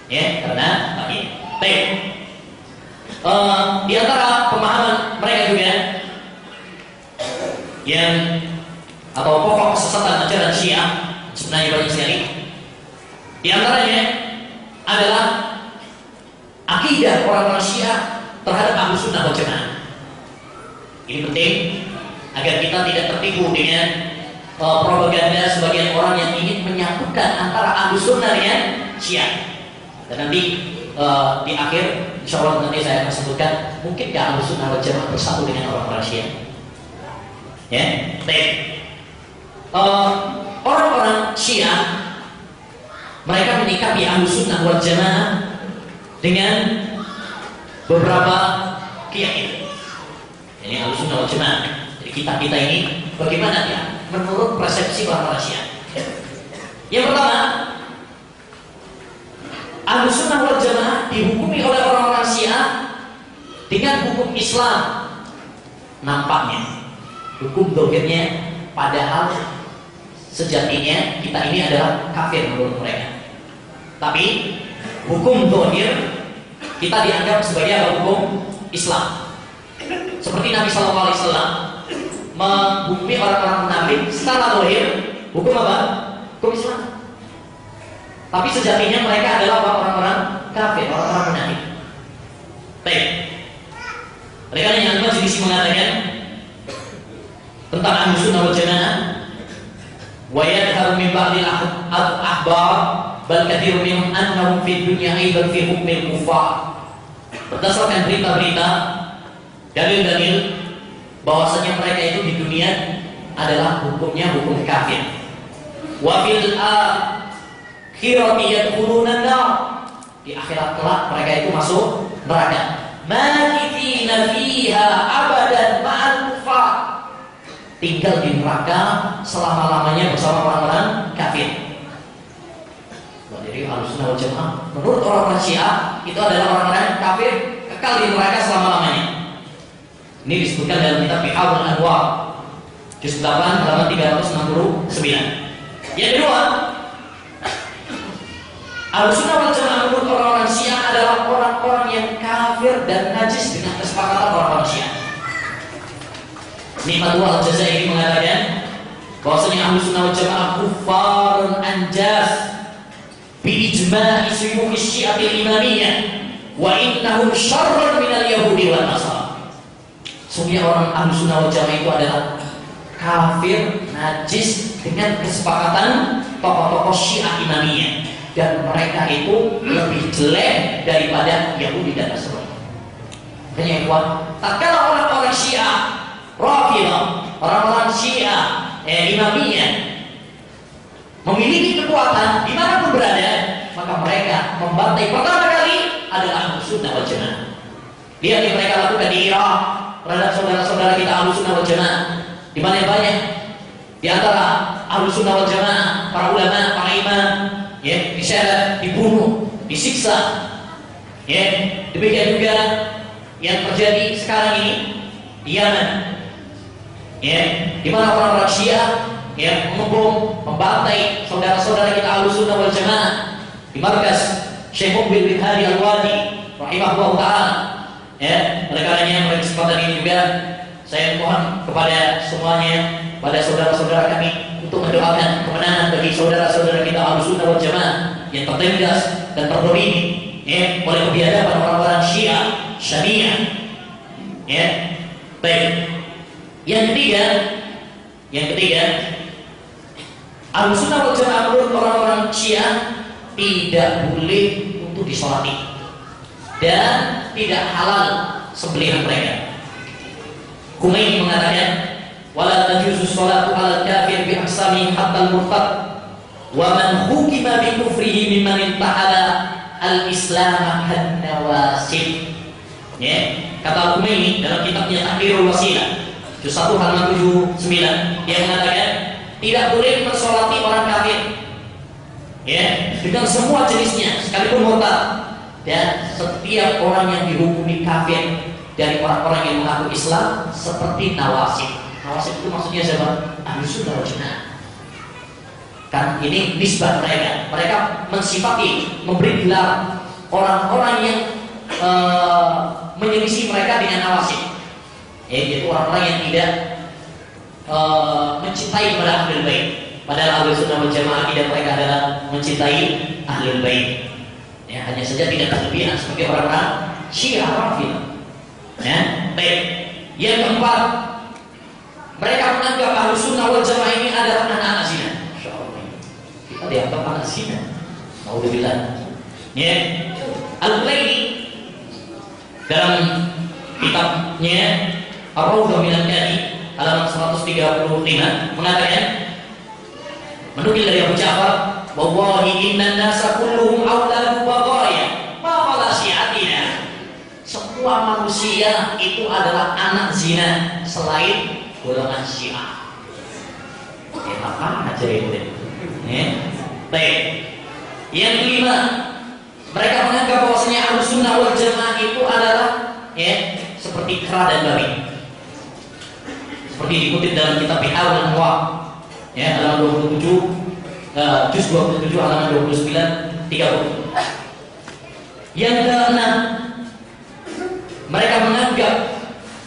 Ya, karena bagi di antara pemahaman mereka juga yang atau pokok kesesatan ajaran Syiah sebenarnya banyak sekali. Di antaranya adalah akidah orang-orang Syiah terhadap Ahlus Sunnah wal Jamaah. Ini penting agar kita tidak tertipu dengan propaganda sebagian orang yang ingin menyatukan antara Ahlus Sunnah dengan Syiah. Dan nanti di akhir insya Allah nanti saya akan sebutkan mungkinkah Ahlus Sunnah wal Jamaah bersatu dengan orang-orang Syiah. Ya, baik. Orang-orang Syiah mereka menyikapi Ahlus Sunnah wal Jamaah dengan beberapa keyakinan. Ini Ahlus Sunnah wal Jamaah. Jadi kita ini bagaimana ya menurut persepsi orang-orang Syiah. Yang pertama, Ahlus Sunnah wal Jamaah dihukumi oleh orang-orang Syiah dengan hukum Islam. Nampaknya hukum dohirnya, padahal sejatinya kita ini adalah kafir menurut mereka. Tapi hukum dohir kita dianggap sebagai hukum Islam. Seperti Nabi SAW menghukumi orang-orang munafik secara dohir hukum apa? Hukum Islam. Tapi sejatinya mereka adalah orang-orang kafir, orang-orang munafik. Baik. Mereka yang Al-Majlisi mengatakan tentang Ahlus Sunnah wal Jamaah, wa yadharu min ba'dil ahbar bal katsirun minhum annahum fid dunya aidan fi hukmil kufar. Berdasarkan berita-berita, dalil-dalil bahwasanya mereka itu di dunia adalah hukumnya hukum kafir. Wa fil akhirati yadkhuluna nar. Di akhirat kelak mereka itu masuk neraka. Makithina fiha abadan ma'al kufar. Tinggal di neraka selama-lamanya bersama orang-orang kafir. Jadi Ahlus Sunnah wal Jamaah menurut orang-orang Syiah itu adalah orang-orang kafir kekal di neraka selama-lamanya. Ini disebutkan dalam kitab Biharul Anwar juz 8 halaman 369. Yang kedua, Ahlus Sunnah wal Jamaah menurut orang-orang Syiah adalah orang-orang yang kafir dan najis dengan kesepakatan orang-orang Syiah. Nikmatullah Al-Jazairi mengatakan bahwasanya Ahlus Sunnah wal Jamaah kufarun anjas bi ijma'i syuyukh Syiah al-Imamiyah wa innahum syarrun minal yahudi wan nasara. Sungguh orang Ahlus Sunnah wal Jamaah itu adalah kafir najis dengan kesepakatan tokoh-tokoh Syiah Imamiyah, dan mereka itu lebih jelek daripada Yahudi dan Nasrani. Makanya yang kuat, tatkala orang-orang Syiah Rafidhah, orang-orang Syiah Imamiyah memiliki kekuatan dimanapun berada, maka mereka membantai pertama kali adalah Ahlus Sunnah wal Jamaah. Lihat yang mereka lakukan di Irak terhadap saudara-saudara kita Ahlus Sunnah wal Jamaah, di mana yang banyak di antara Ahlus Sunnah wal Jamaah, para ulama, para imam, ya, diseret, dibunuh, disiksa. Ya, demikian juga yang terjadi sekarang ini di Yaman. Ya, di mana orang-orang Syiah ya mengebom, membantai saudara-saudara kita Ahlus Sunnah wal Jamaah di markas Syekh Muqbil bin Hadi Al-Wadi rahimahullah taala. Ya, oleh karenanya pada kesempatan ini juga saya mohon kepada semuanya, pada saudara-saudara kami untuk mendoakan kemenangan bagi saudara-saudara kita Ahlus Sunnah wal Jamaah yang tertindas dan terzalimi ya oleh kebiadaban orang-orang Syiah Syariah. Ya, baik. Yang ketiga, Ahlus Sunnah wal Jamaah menurut orang-orang Syiah tidak boleh untuk disolati dan tidak halal sembelihan mereka. Khomeini mengatakan, wala tajuzu sholatu 'alal kafir bi aqsami hatta al-murtad wa man hukima bi kufrihi mimman intahala al-islam an-nawasib. Ya, kata Khomeini dalam kitabnya Tahrirul Wasilah juz 1 halaman 79, dia mengatakan tidak boleh mensolati orang kafir ya dengan semua jenisnya sekalipun murtad, dan setiap orang yang dihukumi kafir dari orang-orang yang mengaku Islam seperti nawasib. Nawasib itu maksudnya siapa? Ahlus Sunnah wal Jamaah. Kan ini nisbah mereka. Mereka mensifati, memberi gelar orang-orang yang menyelisih mereka dengan nawasib. Yaitu orang-orang yang tidak mencintai kepada ahlul bait. Padahal Ahlus Sunnah wal Jamaah akidah mereka adalah mencintai ahlul bait. Ya, hanya saja tidak berlebihan seperti orang-orang Syiah Rafidhah. Ya, baik. Yang keempat, mereka menganggap Ahlus Sunnah wal Jamaah ini adalah anak-anak zina. Insyaallah kita dianggap anak zina. Nauzubillah. Ya, Al-Laili dalam kitabnya Ar-Rawdah Minal Kadi halaman 135 mengatakan, menukil dari Abu Ja'far, wallahi inna nasa kulluhum awladu baghaya ma qala syi'atina. Semua manusia itu adalah anak zina selain golongan Syiah. Apa aja itu? Baik. Yang kelima, mereka menganggap bahwasanya Ahlus Sunnah wal Jamaah itu adalah seperti kera dan babi. Seperti dikutip dalam kitab Bihar wal Anwar, halaman 27, juz 27 halaman 29 30. Yang keenam, mereka menganggap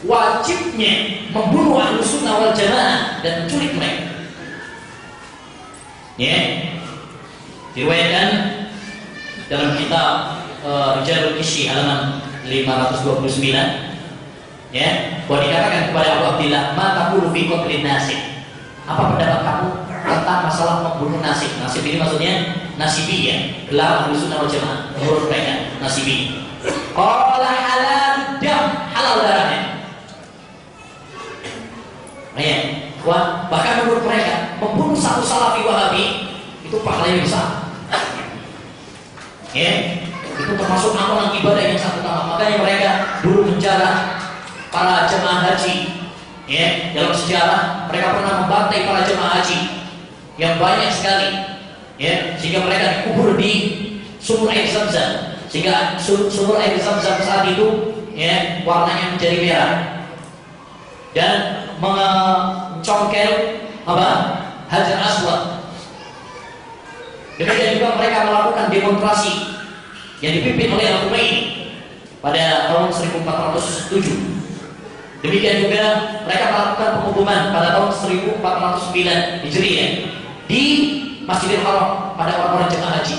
wajibnya membunuh Ahlus Sunnah wal Jamaah dan menculik mereka. Diriwayatkan dalam kitab Rijalul Isi halaman 529, bahwa dikatakan kepada Abu Abdillah, ma taqulu fi qatlin nasib. Apa pendapat kamu tentang masalah membunuh nasib? Nasib ini maksudnya nasibiyah, gelar Ahlus Sunnah wal Jamaah menurut mereka nasibiyah. Qala halal dam, halal darahnya. Bahkan menurut mereka membunuh satu salafi Wahabi itu pahalanya besar. Itu termasuk amalan ibadah yang sangat utama. Makanya mereka dulu menjarah para jemaah haji. Dalam sejarah mereka pernah membantai para jemaah haji yang banyak sekali, sehingga mereka dikubur di sumur air Zam-Zam, sehingga sumur air Zam-Zam saat itu warnanya menjadi merah dan mencongkel Hajar Aswad. Demikian juga mereka melakukan demonstrasi yang dipimpin oleh Al-Khomeini pada tahun 1407. Demikian juga mereka melakukan penghukuman pada tahun 1409 Hijriah di Masjidil Haram pada orang-orang jemaah haji.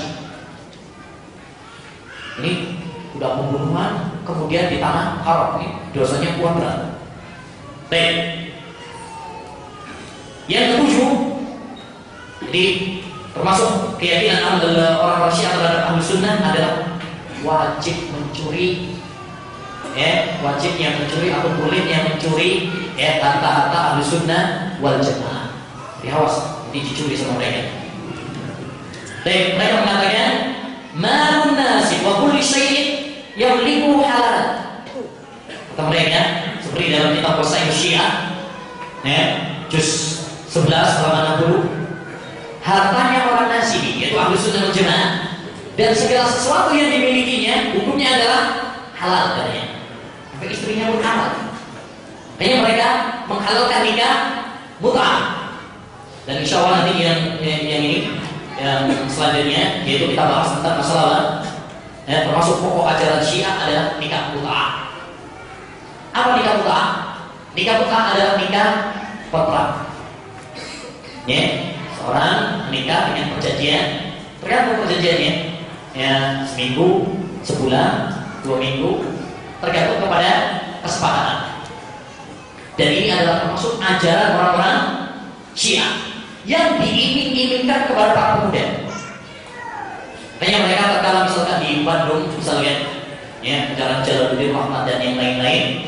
Ini sudah pembunuhan kemudian di tanah haram, ini dosanya kuat berat. Baik. Yang ketujuh, jadi termasuk keyakinan orang-orang Syiah terhadap Ahlus Sunnah adalah wajib mencuri. Wajib yang mencuri atau boleh yang mencuri harta-harta Ahlus Sunnah wal Jamaah. Diawas, dicuri sama mereka. Baik, mereka mengatakan malun nasi wa kulli syai'in yamliku halal. Kata mereka seperti dalam kitab Wasail Syiah, juz 11 halaman 60, hartanya orang nasibi yaitu Ahlus Sunnah wal Jamaah dan segala sesuatu yang dimilikinya hukumnya adalah halal katanya. Istrinya pun halal. Makanya mereka menghalalkan nikah mut'ah. Dan insya Allah nanti yang ini yang selanjutnya yaitu kita bahas tentang masalah termasuk pokok ajaran Syiah adalah nikah mut'ah. Apa nikah mut'ah? Nikah mut'ah adalah nikah kontrak. Seorang menikah dengan perjanjian, tergantung perjanjiannya, seminggu, sebulan, 2 minggu, tergantung kepada kesepakatan. Dan ini adalah termasuk ajaran orang-orang Syiah yang diiming-imingkan kepada para pemuda. Makanya mereka terkala misalkan di Bandung misalnya, ajaran Jalaluddin Rahmat dan yang lain-lain,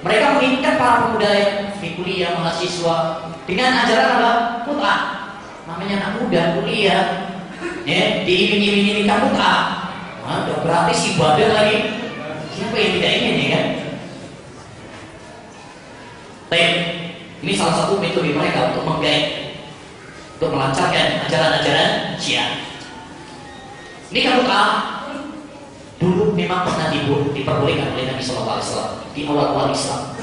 mereka menginginkan para pemuda yang di kuliah, mahasiswa dengan ajaran apa? Mut'ah. Namanya anak muda kuliah, diiming-imingi nikah mut'ah. Udah gratis ibadah lagi. Siapa yang tidak ingin, ya kan? Baik, ini salah satu metode mereka untuk menggait, untuk melancarkan ajaran-ajaran Syiah. Nikah mut'ah dulu memang pernah diperbolehkan oleh Nabi SAW di awal-awal Islam.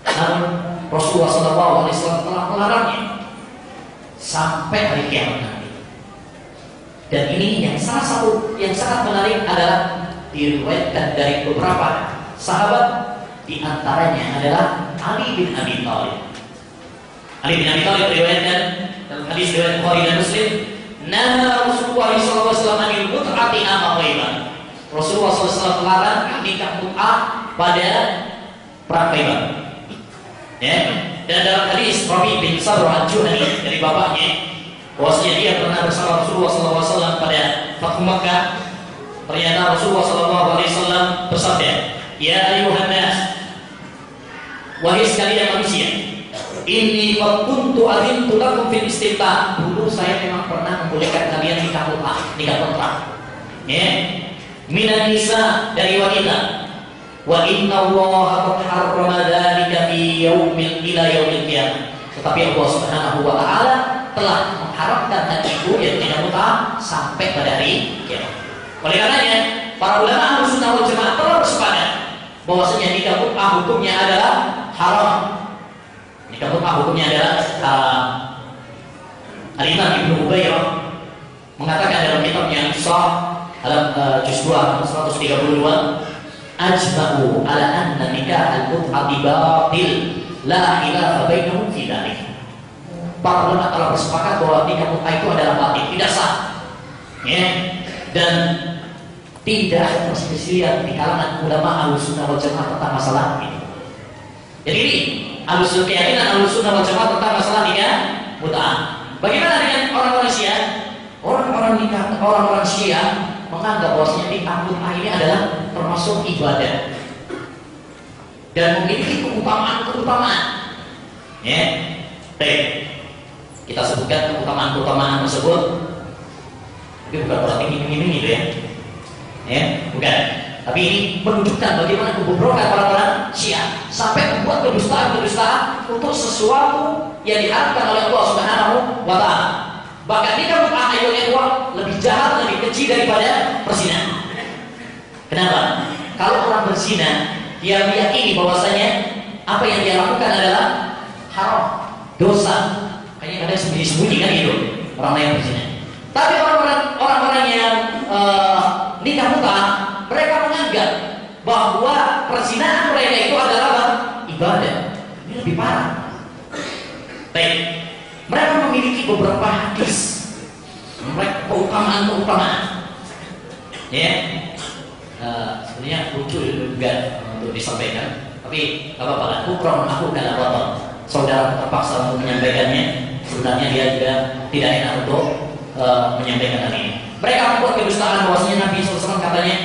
Namun Rasulullah SAW telah melarangnya. sampai hari kiamat nanti. Dan ini yang salah satu yang sangat menarik adalah diriwayatkan dari beberapa sahabat, di antaranya adalah Ali bin Abi Thalib. Ali bin Abi Thalib diriwayatkan dalam hadis riwayat Bukhari dan Muslim, "Naha Rasulullah sallallahu alaihi wasallam anil mut'ati ama Khaibar." Rasulullah SAW melarang nikah mut'ah pada perang Khaibar. Ya. Dan dalam hadis Rabi bin Sabr al-Juhani dari bapaknya, bahwasanya dia pernah bersama Rasulullah SAW pada Fathu Makkah. Ternyata Rasulullah SAW bersabda, "Ya ayuhan nas, wahai sekalian manusia, inni qad kuntu adhintu lakum fil istimta." Dulu saya memang pernah membolehkan kalian nikah mut'ah, nikah kontrak. Ya. Minan nisa, dari wanita. Wa inna Allah qad harrama dzalika fi yaumil ila yaumil qiyamah. Tetapi Allah Subhanahu wa taala telah mengharamkan hal itu, yaitu nikah mut'ah, sampai pada hari kiamat. Oleh karenanya, para ulama Ahlussunnah wal Jamaah telah bersepakat bahwasanya nikah mut'ah hukumnya adalah haram. Nikah mut'ah hukumnya adalah haram. Al-Imam Ibnu Ubayrah mengatakan dalam kitabnya Sah dalam juz 2 132, "Ajma'u ala anna nikah al-mut'ati batil, la ilaha bainahum fi dzalik." Para ulama telah bersepakat bahwa nikah mut'ah itu adalah batil, tidak sah. Ya. Dan tidak ada perselisihan di kalangan ulama Ahlussunnah wal Jamaah tentang masalah ini. Jadi ini keyakinan Ahlussunnah wal Jamaah tentang masalah nikah mut'ah. Bagaimana dengan orang-orang Syiah? Orang-orang Syiah menganggap bahwasanya nikah mut'ah ini adalah termasuk ibadah dan memiliki keutamaan. Ya, baik. Kita sebutkan keutamaan tersebut, tapi bukan berarti ini gitu ya. Ya, bukan. Tapi ini menunjukkan bagaimana kebobrokan orang-orang Syiah sampai membuat kedustaan untuk sesuatu yang diharapkan oleh Allah Subhanahu wa taala. Bahkan nikah mut'ah lebih jahat, lebih kecil daripada perzinahan. Kenapa? Kalau orang berzina, dia meyakini bahwasanya apa yang dia lakukan adalah haram, dosa. Kayaknya kadang sembunyi-sembunyi kan gitu orang yang berzina. Tapi orang-orang yang nikah mut'ah, mereka menganggap bahwa perzinahan mereka itu adalah ibadah. Ini lebih parah. Baik, mereka memiliki beberapa hadis, mereka keutamaan. Ya, sebenarnya lucu juga untuk disampaikan, tapi nggak apa-apa lah. Aku karena batal. Saudara terpaksa untuk menyampaikannya. Sebenarnya dia juga tidak enak untuk menyampaikan hal ini. Mereka membuat kedustaan bahwasanya Nabi SAW katanya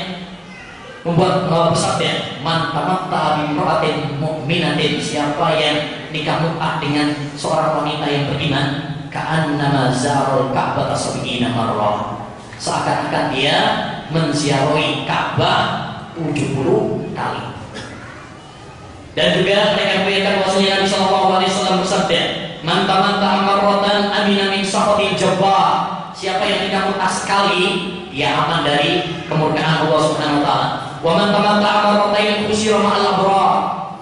membuat bersabda, "Man tamatta'a bi imra'atin mu'minatin," siapa yang nikah mut'ah dengan seorang wanita yang beriman, ka'annama zarul Ka'bah sab'ina marrah, seakan-akan dia menziarahi Ka'bah 70 kali. Dan juga mereka mengatakan bahwasanya Nabi SAW bersabda, "Man tamatta'a marratan amina min sakhatil jabbar." Siapa yang nikah mut'ah sekali, dia aman dari kemurkaan Allah Subhanahu wa taala. Wa man tamatta'a marratain khusira ma'al abrar.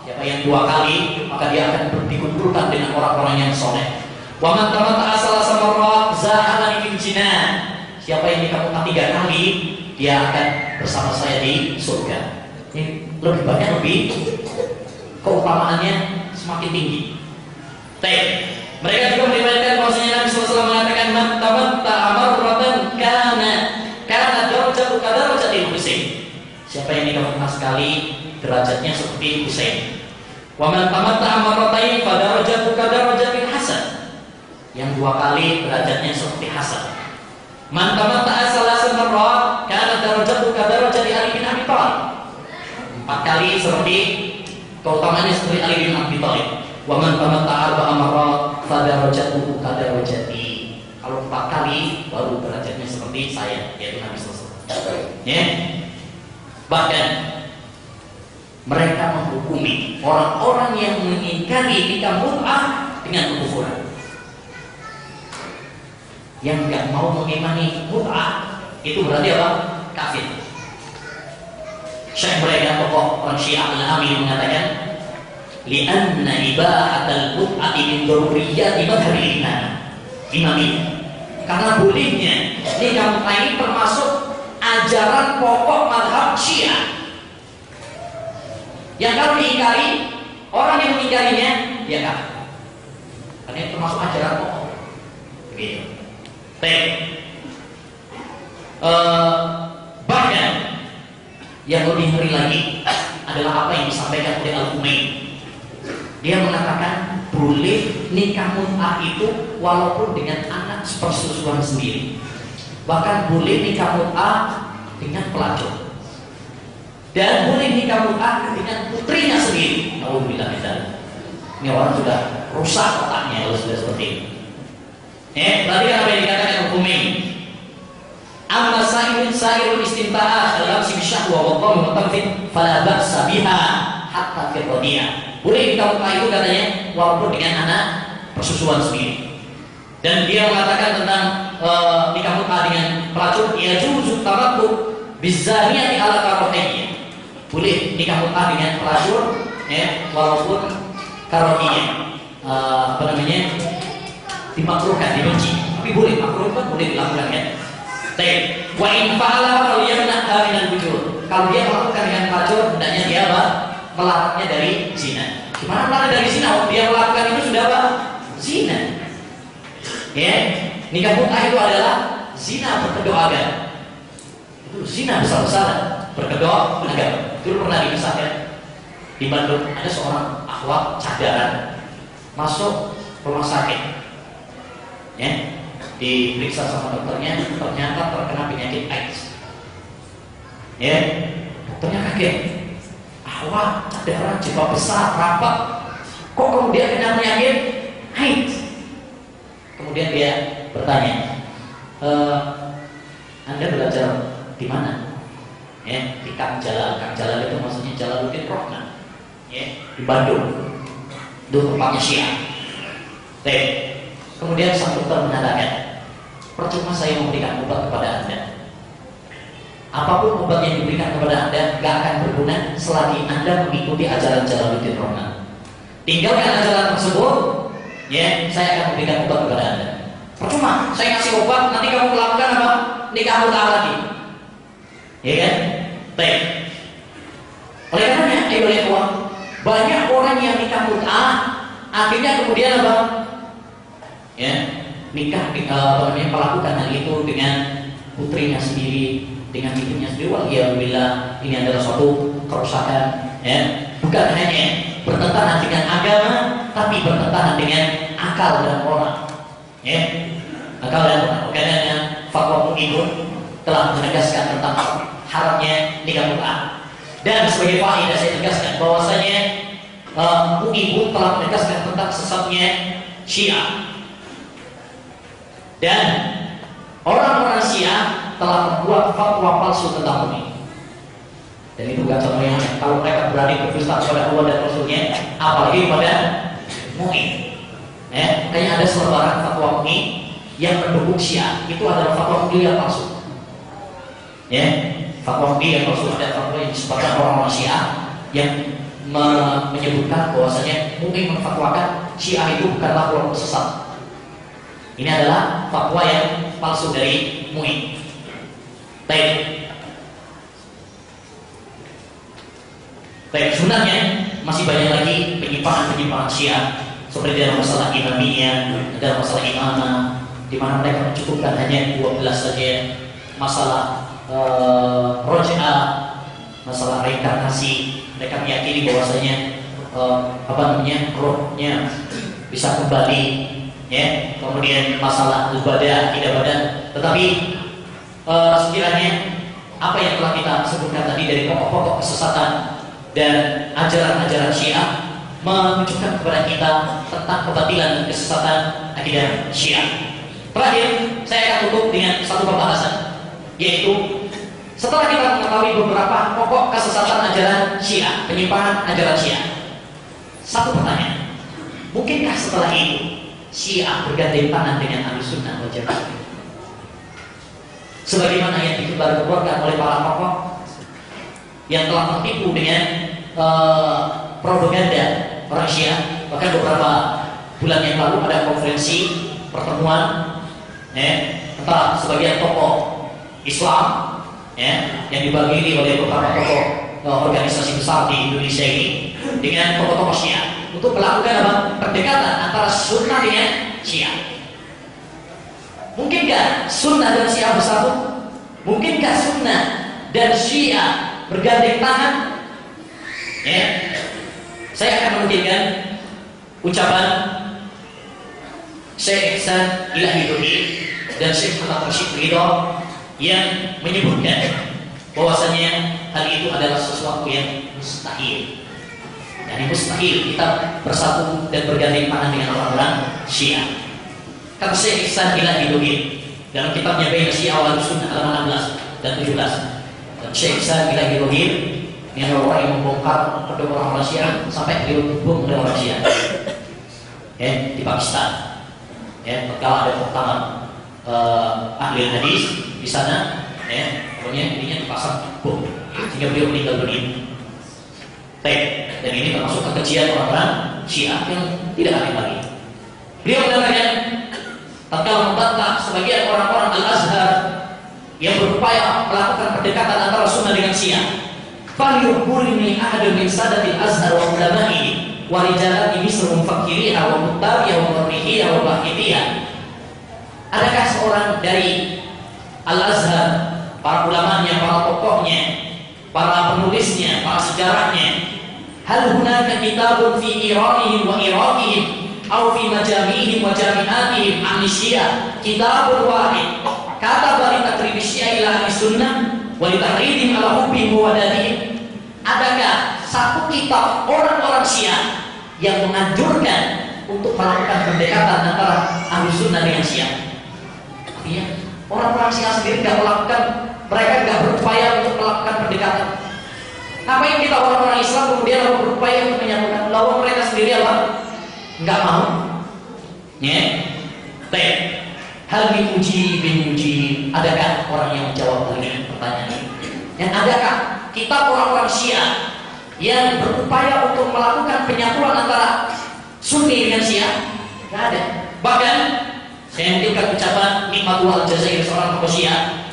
Siapa yang 2 kali, maka dia akan dikumpulkan dengan orang-orang yang saleh. Wa man tamatta'a salasa marrat zahama fil jinan. Siapa yang nikah mut'ah 3 kali, dia akan bersama saya di surga. Ini lebih banyak, lebih keutamaannya semakin tinggi. Baik. Mereka juga meriwayatkan bahwasanya Nabi SAW mengatakan, "Man tamatta'a marratan kana darajatu kadarajatil Husain." Siapa yang nikah mut'ah sekali, derajatnya seperti Husain. "Wa man tamatta'a marratain fa darajatu kadarajatil Hasan." Yang 2 kali derajatnya seperti Hasan. "Man tamatta'a salasa marrat kana darajatu kadarajati Ali bin Abi Thalib." 4 kali seperti keutamaannya seperti Ali bin Abi Thalib. "Wa man tamatta'a arba'a marrat fa darajatuhu kadarajati." Kalau 4 kali baru derajatnya seperti saya, yaitu Nabi SAW. Ya. Bahkan mereka menghukumi orang-orang yang mengingkari nikah mut'ah dengan kekufuran. Yang nggak mau mengimani mut'ah itu berarti apa? Kafir. Syekh mereka, tokoh orang Syiah Al-Amin, mengatakan, "Li'anna ibahatal mut'ati min daruriyati madhhabil iman." imamiyah. Karena bolehnya nikah mut'ah ini termasuk ajaran pokok mazhab Syiah yang kalau diingkari, orang yang mengingkarinya dia kafir. Karena itu termasuk ajaran pokok. Begitu. Baik. Bahkan yang lebih ngeri lagi adalah apa yang disampaikan oleh Al-Humaini. Dia mengatakan boleh nikah mut'ah itu walaupun dengan anak persusuan sendiri. Bahkan boleh nikah mut'ah dengan pelacur. Dan boleh nikah mut'ah dengan putrinya sendiri. Alhamdulillah misalnya. Ini orang sudah rusak otaknya kalau sudah seperti ini. Berarti apa yang dikatakan Al-Humaini? Amma sa'irul istimta'ah dalam si bisyahwa wa qawl mutarfid fala ba'sa biha hatta fi radiyah. Boleh nikah mut'ah itu katanya walaupun dengan anak persusuan sendiri. Dan dia mengatakan tentang nikah mut'ah dengan pelacur, ya juzu tamattu bizaniyati ala karohiyah. Boleh nikah mut'ah dengan pelacur walaupun karohiyah dimakruhkan, dibenci. Tapi boleh, makruh kan boleh dilakukan kan. Baik, wa in fa'ala falyamna'ha minal bujur. Kalau dia melakukan dengan pelacur, hendaknya dia apa? Melarangnya dari zina. Gimana melarang dari zina? Dia melakukan itu sudah apa? Zina. Nikah mut'ah itu adalah zina berkedok agama. Itu zina besar-besaran, berkedok agama. Itu pernah dikisahkan di Bandung, ada seorang akhwat cadaran masuk rumah sakit. Diperiksa sama dokternya, ternyata terkena penyakit AIDS. Dokternya kaget. Akhwat cadaran, jilbab besar, rapat, kok kemudian kena penyakit AIDS? Kemudian dia bertanya, Anda belajar di mana? Di Kang Jalal. Kang Jalal itu maksudnya Jalaluddin Rohman, di Bandung. Itu tempatnya Syiah. Kemudian sang dokter menyatakan, percuma saya memberikan obat kepada Anda. Apapun obat yang diberikan kepada Anda gak akan berguna selagi Anda mengikuti ajaran Jalaluddin Rohman. Tinggalkan ajaran tersebut, saya akan memberikan obat kepada Anda. Percuma, saya kasih obat, nanti kamu melakukan apa? Nikah mut'ah lagi. Baik. Oleh karenanya, banyak orang yang nikah mut'ah, akhirnya kemudian apa? Nikah melakukan hal itu dengan putrinya sendiri, dengan ibunya sendiri. Walhamdulillah, ini adalah suatu kerusakan. Bukan hanya bertentangan dengan agama, tapi bertentangan dengan akal dan moral. Akal dan moral. Karena fatwa MUI telah menegaskan tentang haramnya nikah mut'ah. Dan sebagai faedah saya tegaskan bahwasanya MUI telah menegaskan tentang sesatnya Syiah. Dan orang-orang Syiah telah membuat fatwa palsu tentang MUI. Dan itu bukan contoh yang kalau mereka berani berdusta kepada Allah dan Rasulnya, apalagi kepada MUI. Makanya ada selebaran fatwa MUI yang mendukung Syiah, itu adalah fatwa MUI yang palsu. Fatwa MUI yang palsu, ada fatwa yang disebutkan orang-orang Syiah yang menyebutkan bahwasanya MUI menfatwakan Syiah itu bukanlah kelompok sesat. Ini adalah fatwa yang palsu dari MUI. Baik, sebenarnya masih banyak lagi penyimpangan Syiah seperti dalam masalah imamiyah, dalam masalah imamah, di mana mereka mencukupkan hanya 12 saja, masalah roj'ah, masalah reinkarnasi. Mereka meyakini bahwasanya rohnya bisa kembali. Kemudian masalah ibadah, tidak badan. Tetapi sekiranya apa yang telah kita sebutkan tadi dari pokok-pokok kesesatan dan ajaran-ajaran Syiah menunjukkan kepada kita tentang kebatilan dan kesesatan akidah Syiah. Terakhir, saya akan tutup dengan satu pembahasan, yaitu setelah kita mengetahui beberapa pokok kesesatan ajaran Syiah, penyimpangan ajaran Syiah, satu pertanyaan, mungkinkah setelah itu Syiah bergandengan tangan dengan Ahlussunnah wal Jamaah? Sebagaimana yang dikeluarkan oleh para tokoh yang telah tertipu dengan propaganda orang Syiah. Bahkan beberapa bulan yang lalu ada konferensi pertemuan antara sebagian tokoh Islam yang dibagi oleh beberapa tokoh organisasi besar di Indonesia ini dengan tokoh-tokoh Syiah untuk melakukan apa? Pendekatan antara sunnah dengan Syiah. Mungkinkah sunnah dan Syiah bersatu? Mungkinkah sunnah dan Syiah bergandeng tangan? Saya akan memungkinkan ucapan Syekh Ihsan Ilahi dan Syekh Muhammad Rashid Ridho yang menyebutkan bahwasanya hal itu adalah sesuatu yang mustahil. Yani mustahil kita bersatu dan bergandeng tangan dengan orang-orang Syiah. Kata Syekh Ihsan Ilahi dalam kitabnya Baina Syiah wal Sunnah halaman 16 dan 17. Dan Syekh Ihsan Ilahi ini adalah orang yang membongkar kedua orang Syiah sampai dihubung oleh orang Syiah di Pakistan. Kalau ada pertama ahli hadis di sana, pokoknya ininya dipasang bom sehingga beliau meninggal dunia. Dan ini termasuk kekejian orang-orang Syiah yang tidak aneh lagi. Beliau mengatakan, tatkala membantah sebagian orang-orang Al-Azhar yang berupaya melakukan pendekatan antara sunnah dengan Syiah, falyukhbirni ahadun min sadatil Azhar wa ulama'i wa rijalati misr mufakkiriha wa muttabiha wa murrihiha wa bahithiha. Adakah seorang dari Al-Azhar, para ulamanya, para tokohnya, para penulisnya, para sejarahnya, hal hunaka kitabun fi Iranihim wa Iraqihim aw fi majami'ihim wa jami'atihim an Syiah kitabun wahid kataba li taqribi Syiah ila ahli sunnah wa li tahridihim ala hubbihim wa wadatihim. Adakah satu kitab orang-orang Syiah yang menganjurkan untuk melakukan pendekatan antara ahli sunnah dengan Syiah? Artinya orang-orang Syiah sendiri tidak melakukan, mereka tidak berupaya untuk melakukan pendekatan. Apa yang kita orang-orang Islam kemudian berupaya untuk menyatukan? Lalu mereka sendiri apa? Enggak mau. Hal diuji binuji. Adakah orang yang menjawab hal ini? Pertanyaan ini. Dan adakah kitab orang-orang Syiah yang berupaya untuk melakukan penyatuan antara Sunni dengan Syiah? Tidak ada. Bahkan saya mengutip ucapan Nikmatul Al-Jazair, seorang tokoh Syiah,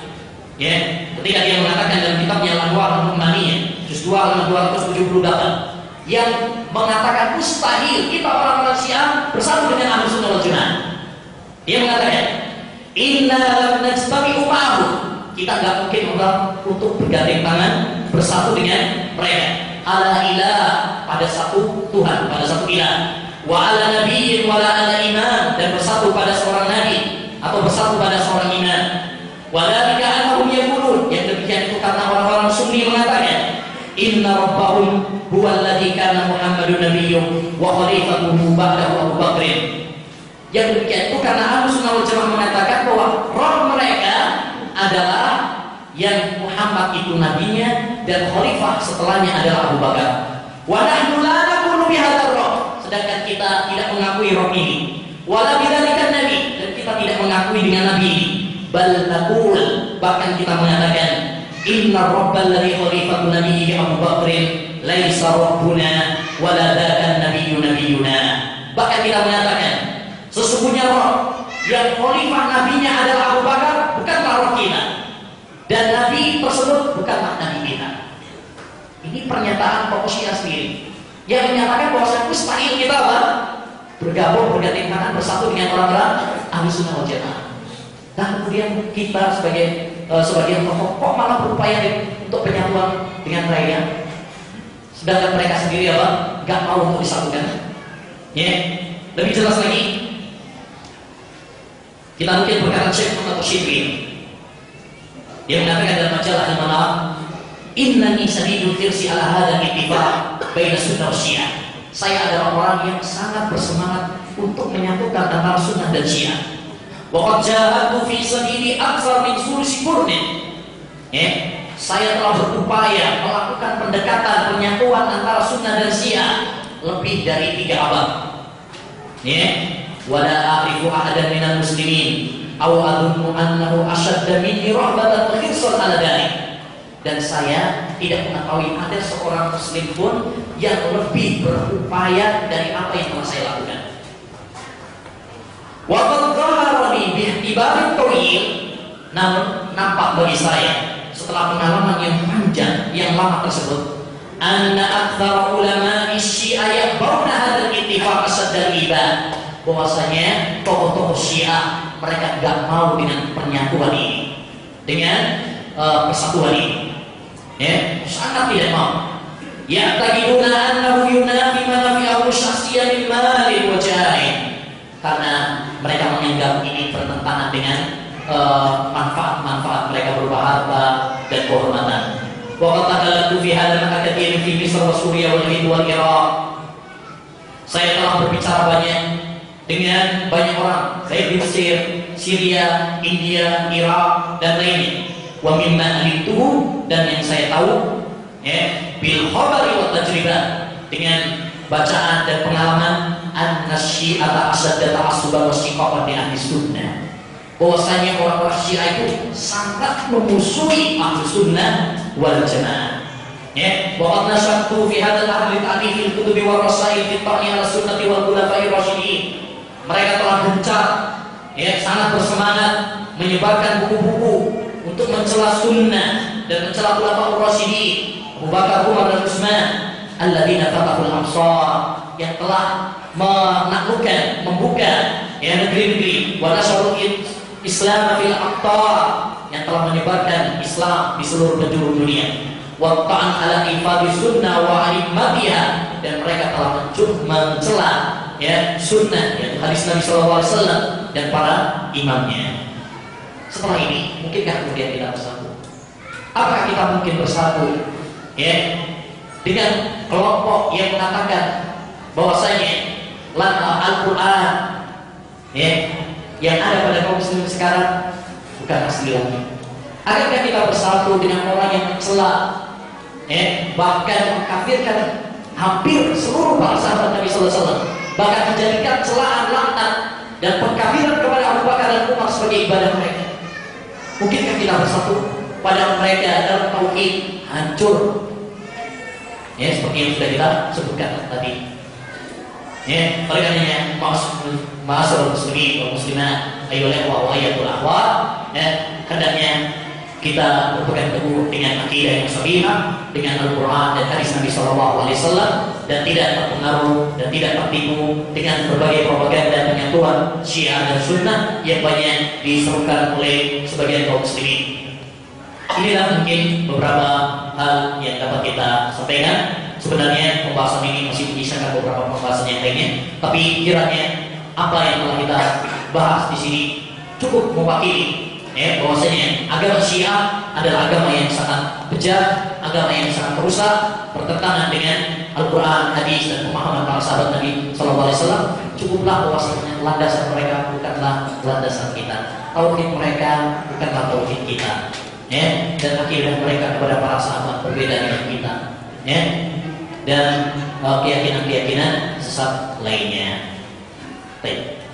ketika dia mengatakan dalam kitabnya Al-Anwar Al-Nu'maniyah juz 2 halaman 278, yang mengatakan mustahil kita orang-orang Syiah bersatu dengan Ahlus Sunnah wal Jamaah. Dia mengatakan, inna lam najtami'u ma'ahum, kita nggak mungkin untuk bergandeng tangan bersatu dengan mereka. Ala ilah, pada satu Tuhan, pada satu ilah. Wa ala nabiyyin wa ala imam, dan bersatu pada seorang nabi atau bersatu pada seorang imam. Walika annahum yaqulun, yang demikian itu karena orang-orang Sunni mengatakan, inna rabbahum huwa alladhi kana Muhammadun nabiyyun wa khalifatuhu ba'dahu Abu Bakr. Yang demikian itu karena Ahlus Sunnah wal Jamaah mengatakan bahwa Rabb mereka adalah yang Muhammad itu nabinya dan khalifah setelahnya adalah Abu Bakar. Wa nahnu la naqulu bihadzal Rabb, sedangkan kita tidak mengakui Rabb ini. Wala bidzalika nabi, dan kita tidak mengakui dengan nabi ini. Bal naqul, bahkan kita mengatakan inna rabbal ladzi khalifatu nabiyyi Abu Bakr laisa rabbuna wala dzaka nabiyyu nabiyyuna. Bahkan kita mengatakan sesungguhnya Rabb yang khalifah nabinya adalah Abu Bakar bukanlah Rabb kita, dan nabi tersebut bukanlah nabi kita. Ini pernyataan tokoh Syiah sendiri yang menyatakan bahwa mustahil kita bergabung, bergandeng tangan, bersatu dengan orang-orang Ahlus Sunnah wal Jamaah. Nah kemudian kita sebagian tokoh kok malah berupaya untuk penyatuan dengan mereka, sedangkan mereka sendiri nggak mau untuk disatukan. Lebih jelas lagi, kita mungkin berkata Syekh Muhammad Rashid dia mengatakan dalam majalah Al-Manar, innani sadidul tirsi ala hadha ittifaq baina sunnah wa Syiah. Saya adalah orang yang sangat bersemangat untuk menyatukan antara sunnah dan Syiah. Wa qad jahadtu fi sabili aktsar min sulusi qurnin. Saya telah berupaya melakukan pendekatan penyatuan antara sunnah dan Syiah lebih dari 3 abad. Wa la a'rifu ahadan minal muslimin aw adunnu annahu ashadda minni rahbatan wa khirsan ala dhalik. Dan saya tidak mengetahui ada seorang muslim pun yang lebih berupaya dari apa yang telah saya lakukan. Wa qad dhahara li bi'tibarin tawil, namun nampak bagi saya setelah pengalaman yang panjang yang lama tersebut, anna aktsara ulama Syiah yaqbauna hadzal ittifaq as-sadriba, bahwasanya tokoh-tokoh Syiah mereka enggak mau dengan penyatuan ini, dengan persatuan ini, ya, sangat tidak mau. Ya'taqiduna annahu yunafi manafi'ahu syakhsiyyan min malin wa jahin, karena mereka menganggap ini bertentangan dengan manfaat-manfaat mereka berupa harta dan kehormatan. Wa qad tadallatu fi hadzal akadir fi Misr wa Suriah wal Hind wal Iraq. Saya telah berbicara banyak dengan banyak orang. Saya di Mesir, Syria, India, Irak dan lainnya. Wa mimma alimtuhu, dan yang saya tahu, ya, bil khabari wa tajribah, dengan bacaan dan pengalaman, an-Syi'ata asadda ta'assuban wa shiqaqan li ahli sunnah, bahwasanya orang-orang Syiah itu sangat memusuhi ahli sunnah wal jamaah. Ya, wa qad nasabtu fi hadzal ahli ta'rif al-kutubi wa rasail fi ta'ni ala sunnati wal khulafa'ir rasyidin. Mereka telah gencar, ya, sangat bersemangat menyebarkan buku-buku untuk mencela sunnah dan mencela khulafa'ur rasyidin, Abu Bakar, Umar dan Utsman, alladzina fatahul amsar, yang telah menaklukkan, membuka, ya, negeri-negeri, wa nasyarul Islam fil aqtar, yang telah menyebarkan Islam di seluruh penjuru dunia, wa ta'an ala ifadi sunnah wa a'immatiha, dan mereka telah mencela, ya, sunnah, yaitu hadis Nabi sallallahu alaihi wasallam dan para imamnya. Setelah ini, mungkinkah kemudian kita bersatu? Apakah kita mungkin bersatu, ya, dengan kelompok yang mengatakan bahwasanya Al-Quran, ya, yang ada pada kaum muslimin sekarang bukan asli lagi? Akankah kita bersatu dengan orang yang mencela, ya, bahkan mengkafirkan hampir seluruh para sahabat Nabi sallallahu alaihi wasallam, bahkan menjadikan celaan, laknat dan pengkafiran kepada Abu Bakar dan Umar sebagai ibadah mereka? Mungkinkah kita bersatu pada mereka dalam tauhid hancur, ya, seperti yang sudah kita sebutkan tadi? Ya, oleh karenanya, ma'asyiral muslimin wal muslimat, ayyuhal ikhwah wa ayyatul akhwat, ya, hendaknya kita berpegang teguh dengan akidah yang sahihah, dengan Al-Quran dan hadis Nabi sallallahu alaihi wasallam, dan tidak terpengaruh dan tidak tertipu dengan berbagai propaganda penyatuan Syiah dan Sunnah yang banyak diserukan oleh sebagian kaum muslimin. Inilah mungkin beberapa hal yang dapat kita sampaikan. Sebenarnya pembahasan ini masih menyisakan beberapa pembahasan yang lainnya, tapi kiranya apa yang telah kita bahas di sini cukup mewakili, ya, bahwasanya agama Syiah adalah agama yang sangat bejat, agama yang sangat merusak, bertentangan dengan Al-Quran, hadis dan pemahaman para sahabat Nabi sallallahu alaihi wasallam. Cukuplah bahwasanya landasan mereka bukanlah landasan kita, tauhid mereka bukanlah tauhid kita, ya, dan akidah mereka kepada para sahabat berbeda dengan kita, ya, dan keyakinan-keyakinan sesat lainnya. Baik.